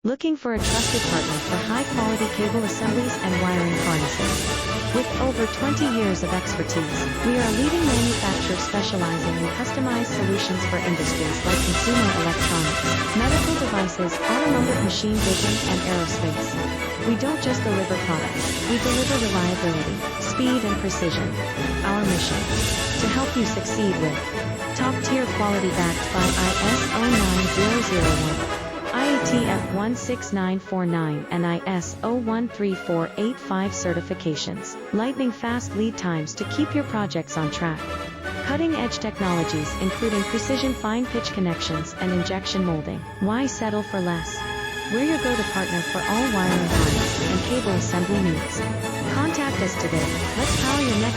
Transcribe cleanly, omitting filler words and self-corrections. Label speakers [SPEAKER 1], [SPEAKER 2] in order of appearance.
[SPEAKER 1] Looking for a trusted partner for high-quality cable assemblies and wiring harnesses. With over 20 years of expertise, we are a leading manufacturer specializing in customized solutions for industries like consumer electronics, medical devices, automotive machine vision, and aerospace. We don't just deliver products, we deliver reliability, speed, and precision. Our mission: to help you succeed with top-tier quality backed by ISO 9001. IATF 16949 and ISO 13485 certifications, lightning-fast lead times to keep your projects on track. Cutting-edge technologies including precision fine-pitch connections and injection molding. Why settle for less? We're your go-to partner for all wiring harness and cable assembly needs. Contact us today. Let's power your next